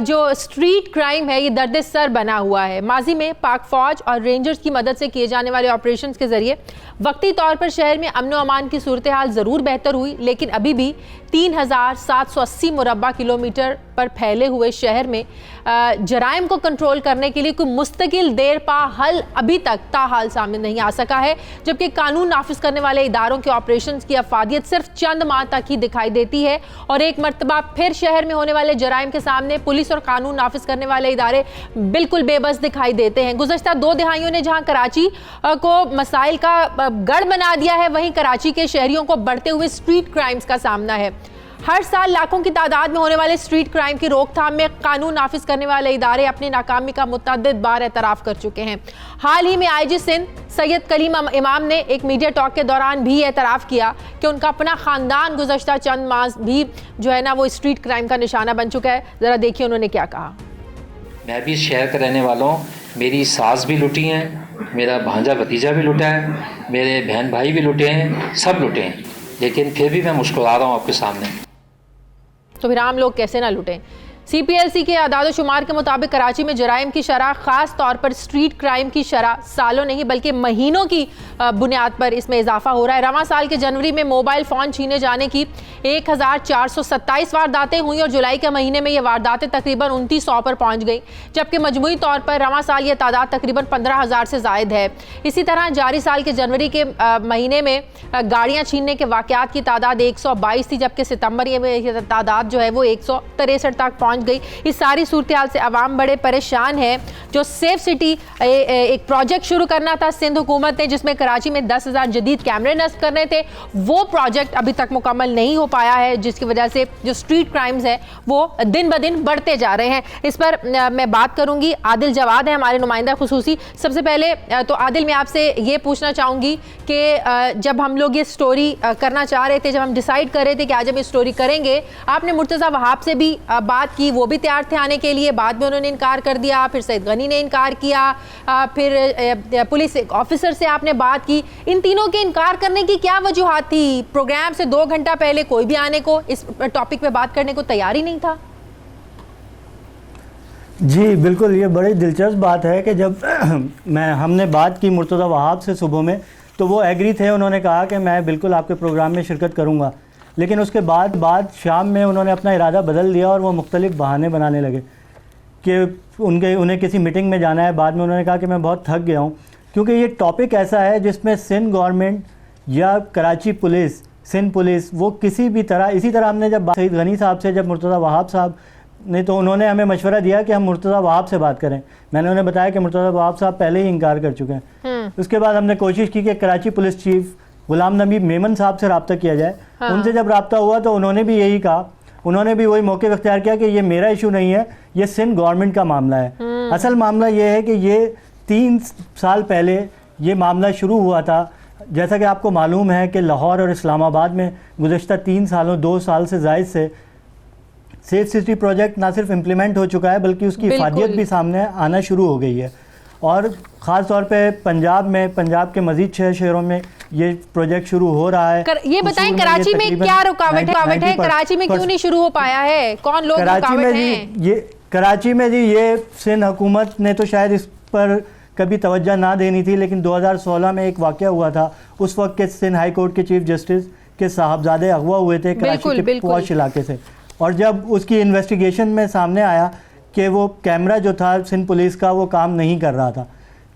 جو اسٹریٹ کرائم ہے یہ درد سر بنا ہوا ہے. ماضی میں پاک فوج اور رینجرز کی مدد سے کیے جانے والے آپریشنز کے ذریعے وقتی طور پر شہر میں امن و امان کی صورتحال ضرور بہتر ہوئی، لیکن ابھی بھی 3780 مربع کلومیٹر پر پھیلے ہوئے شہر میں جرائم کو کنٹرول کرنے کے لیے کوئی مستقل دیر پا حل ابھی تک تاحال سامنے نہیں آ سکا ہے، جبکہ قانون نافذ کرنے والے اداروں کے آپریشنز کی افادیت صرف چند ماہ تک ہی دکھائی دیتی ہے، اور ایک مرتبہ پھر شہر میں ہونے والے جرائم کے سامنے پولیس اور قانون نافذ کرنے والے ادارے بالکل بے بس دکھائی دیتے ہیں. گزشتہ 2 دہائیوں نے جہاں کراچی کو مسائل کا گڑھ بنا دیا ہے، وہیں کراچی کے شہریوں کو بڑھتے ہوئے اسٹریٹ کرائمز کا سامنا ہے. ہر سال لاکھوں کی تعداد میں ہونے والے اسٹریٹ کرائم کی روک تھام میں قانون نافذ کرنے والے ادارے اپنی ناکامی کا متعدد بار اعتراف کر چکے ہیں. حال ہی میں آئی جی سندھ سید کلیم امام نے ایک میڈیا ٹاک کے دوران بھی اعتراف کیا کہ ان کا اپنا خاندان گزشتہ چند ماہ بھی جو ہے نا وہ اسٹریٹ کرائم کا نشانہ بن چکا ہے. ذرا دیکھیے انہوں نے کیا کہا. میں بھی اس شہر کا رہنے والا ہوں، میری ساس بھی لٹی ہیں، میرا بھانجا بھتیجا بھی لٹا ہے، میرے بہن بھائی بھی لٹے ہیں، سب لٹے ہیں، لیکن پھر بھی میں مسکرا رہا ہوں آپ کے سامنے. تو پھر عام لوگ کیسے نہ لٹیں. سی پی ایل سی کے اعداد و شمار کے مطابق کراچی میں جرائم کی شرح، خاص طور پر اسٹریٹ کرائم کی شرح سالوں نہیں بلکہ مہینوں کی بنیاد پر اس میں اضافہ ہو رہا ہے. رواں سال کے جنوری میں موبائل فون چھینے جانے کی 1427 وارداتیں ہوئیں اور جولائی کے مہینے میں یہ وارداتیں تقریباً 2900 پر پہنچ گئیں، جبکہ مجموعی طور پر رواں سال یہ تعداد تقریباً 15000 سے زائد ہے. اسی طرح جاری سال کے جنوری کے مہینے میں گاڑیاں چھیننے کے واقعات کی تعداد 122 تھی، جبکہ ستمبر میں یہ تعداد جو ہے وہ 163 تک پہنچ گئی. اس ساری صورتحال سے عوام بڑے پریشان ہے. جو سیف سٹی ایک پروجیکٹ شروع کرنا تھا سندھ حکومت نے، جس میں کراچی میں 10,000 جدید کیمرے نصب کرنے تھے، وہ پروجیکٹ ابھی تک مکمل نہیں ہو پایا ہے، جس کی وجہ سے جو اسٹریٹ کرائمز ہیں وہ دن بدن بڑھتے جا رہے ہیں. اس پر میں بات کروں گی. عادل جواد ہیں ہمارے نمائندہ خصوصی. سب سے پہلے تو عادل میں آپ سے یہ پوچھنا چاہوں گی کہ جب ہم لوگ یہ سٹوری کرنا چاہ رہے تھے، جب ہم ڈیسائیڈ کر رہے تھے کہ آج ہم یہ سٹوری کریں گے، آپ نے مرتضیٰ وہاب سے بھی بات کی، وہ بھی تیار تھے آنے کے لیے، بعد میں انہوں نے انکار کر دیا، پھر سید غنی نے انکار کیا، پھر پولیس آفیسر سے آپ نے بات کی. ان تینوں کے انکار کرنے کی کیا وجوہات تھی؟ پروگرام سے 2 گھنٹہ پہلے کوئی بھی آنے کو اس ٹاپک پہ بات کرنے کو تیار ہی نہیں تھا. جی بالکل، یہ بڑی دلچسپ بات ہے کہ جب ہم نے بات کی مرتضیٰ وہاب سے صبح میں تو وہ ایگری تھے، انہوں نے کہا کہ میں بالکل آپ کے پروگرام میں شرکت کروں گا. لیکن اس کے بعد شام میں انہوں نے اپنا ارادہ بدل دیا اور وہ مختلف بہانے بنانے لگے کہ انہیں کسی میٹنگ میں جانا ہے. بعد میں انہوں نے کہا کہ میں بہت تھک گیا ہوں، کیونکہ یہ ٹاپک ایسا ہے جس میں سندھ گورنمنٹ یا کراچی پولیس، سندھ پولیس، وہ کسی بھی طرح، اسی طرح ہم نے جب سید غنی صاحب سے، جب مرتضیٰ وہاب صاحب نے، تو انہوں نے ہمیں مشورہ دیا کہ ہم مرتضیٰ وہاب سے بات کریں. میں نے انہیں بتایا کہ مرتضیٰ وہاب صاحب پہلے ہی انکار کر چکے ہیں. اس کے بعد ہم نے کوشش کی کہ کراچی پولیس چیف غلام نبی میمن صاحب سے رابطہ کیا جائے. ان سے جب رابطہ ہوا تو انہوں نے بھی یہی کہا، انہوں نے بھی وہی موقف اختیار کیا کہ یہ میرا ایشو نہیں ہے، یہ سندھ گورنمنٹ کا معاملہ ہے. اصل معاملہ یہ ہے کہ یہ 3 سال پہلے یہ معاملہ شروع ہوا تھا. جیسا کہ آپ کو معلوم ہے کہ لاہور اور اسلام آباد میں گزشتہ 2 سال سے زائد سے سیف سٹی پروجیکٹ نہ صرف امپلیمنٹ ہو چکا ہے بلکہ اس کی افادیت بھی سامنے آنا شروع ہو گئی ہے. اور خاص طور پہ پنجاب میں، پنجاب کے مزید 6 شہروں میں یہ پروجیکٹ شروع ہو رہا ہے. یہ بتائیں کراچی میں کیا رکاوٹ ہے؟ کراچی میں کیوں نہیں شروع ہو پایا ہے؟ کون لوگ رکاوٹ ہیں؟ کراچی میں جی یہ سندھ حکومت نے تو شاید اس پر کبھی توجہ نہ دینی تھی، لیکن 2016 میں ایک واقعہ ہوا تھا. اس وقت کے سندھ ہائی کورٹ کے چیف جسٹس کے صاحبزادے اغوا ہوئے تھے کراچی کے پوش علاقے سے، اور جب اس کی انویسٹیگیشن میں سامنے آیا کہ وہ کیمرہ جو تھا سندھ پولیس کا وہ کام نہیں کر رہا تھا،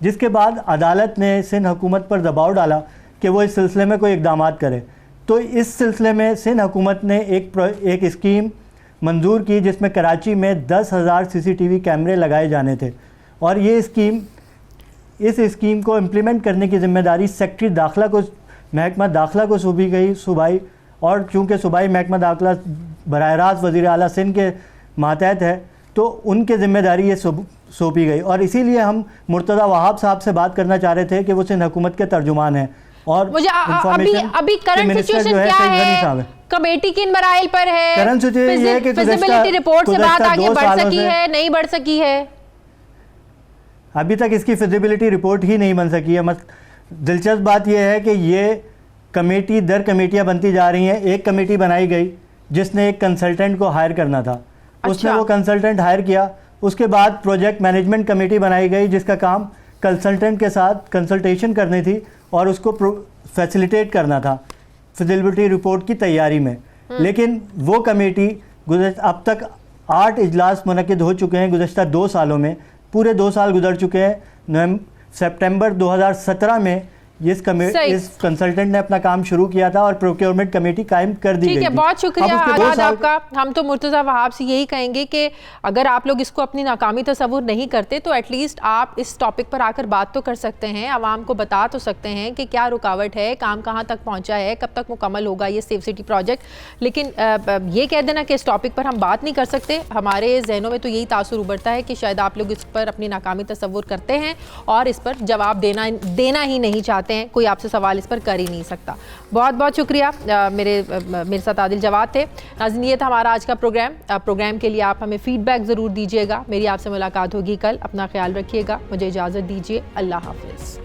جس کے بعد عدالت نے سندھ حکومت پر دباؤ ڈالا کہ وہ اس سلسلے میں کوئی اقدامات کرے. تو اس سلسلے میں سندھ حکومت نے ایک اسکیم منظور کی جس میں کراچی میں 10,000 CCTV کیمرے لگائے جانے تھے، اور یہ اس اسکیم کو امپلیمنٹ کرنے کی ذمہ داری سیکٹری داخلہ کو، محکمہ داخلہ کو سونپی گئی صوبائی، اور چونکہ صوبائی محکمہ داخلہ براہ راست وزیر اعلیٰ سندھ کے ماتحت ہے تو ان کے ذمہ داری یہ سونپی گئی، اور اسی لیے ہم مرتضی وہاب صاحب سے بات کرنا چاہ رہے تھے کہ وہ سندھ حکومت کے ترجمان ہیں، اور ابھی کرنٹ سچویشن کیا ہے، کمیٹی کن مراحل پر ہے، کرنٹ سچویشن یہ ہے کہ فیزیبلٹی رپورٹ سے بات آگے بڑھ سکی ہے نہیں بڑھ سکی ہے؟ ابھی تک اس کی فیزیبلٹی رپورٹ ہی نہیں بن سکی ہے۔ دلچسپ بات یہ ہے کہ یہ کمیٹی در کمیٹیاں بنتی جا رہی ہیں۔ ایک کمیٹی بنائی گئی جس نے ایک کنسلٹنٹ کو ہائر کرنا تھا، اس نے وہ کنسلٹنٹ ہائر کیا، اس کے بعد پروجیکٹ مینجمنٹ کمیٹی بنائی گئی جس کا کام کنسلٹنٹ کے ساتھ کنسلٹیشن کرنی تھی اور اس کو فیسیلیٹیٹ کرنا تھا فیزیبلٹی رپورٹ کی تیاری میں۔ لیکن وہ کمیٹی اب تک 8 اجلاس منعقد ہو چکے ہیں گزشتہ 2 سالوں میں، پورے 2 سال گزر چکے ہیں۔ سپٹمبر 2017 میں اس کنسلٹنٹ نے اپنا کام شروع کیا تھا اور پروکیورمنٹ کمیٹی قائم کر دی گئی تھی۔ ٹھیک ہے، بہت شکریہ آزاد آپ کا۔ ہم تو مرتضی وہاب سے یہی کہیں گے کہ اگر آپ لوگ اس کو اپنی ناکامی تصور نہیں کرتے تو ایٹ لیسٹ آپ اس ٹاپک پر آ کر بات تو کر سکتے ہیں، عوام کو بتا تو سکتے ہیں کہ کیا رکاوٹ ہے، کام کہاں تک پہنچا ہے، کب تک مکمل ہوگا یہ سیف سٹی پروجیکٹ۔ لیکن یہ کہہ دینا کہ اس ٹاپک پر ہم بات نہیں کر سکتے، ہمارے ذہنوں میں تو یہی تاثر ابھرتا ہے کہ شاید آپ لوگ اس پر اپنی ناکامی تصور کرتے ہیں اور اس پر جواب دینا ہی نہیں چاہتے ہیں، کوئی آپ سے سوال اس پر کر ہی نہیں سکتا۔ بہت بہت شکریہ۔ میرے ساتھ عادل جواد تھے۔ ناظرین، یہ تھا ہمارا آج کا پروگرام کے لیے آپ ہمیں فیڈ بیک ضرور دیجیے گا۔ میری آپ سے ملاقات ہوگی کل، اپنا خیال رکھیے گا، مجھے اجازت دیجیے، اللہ حافظ۔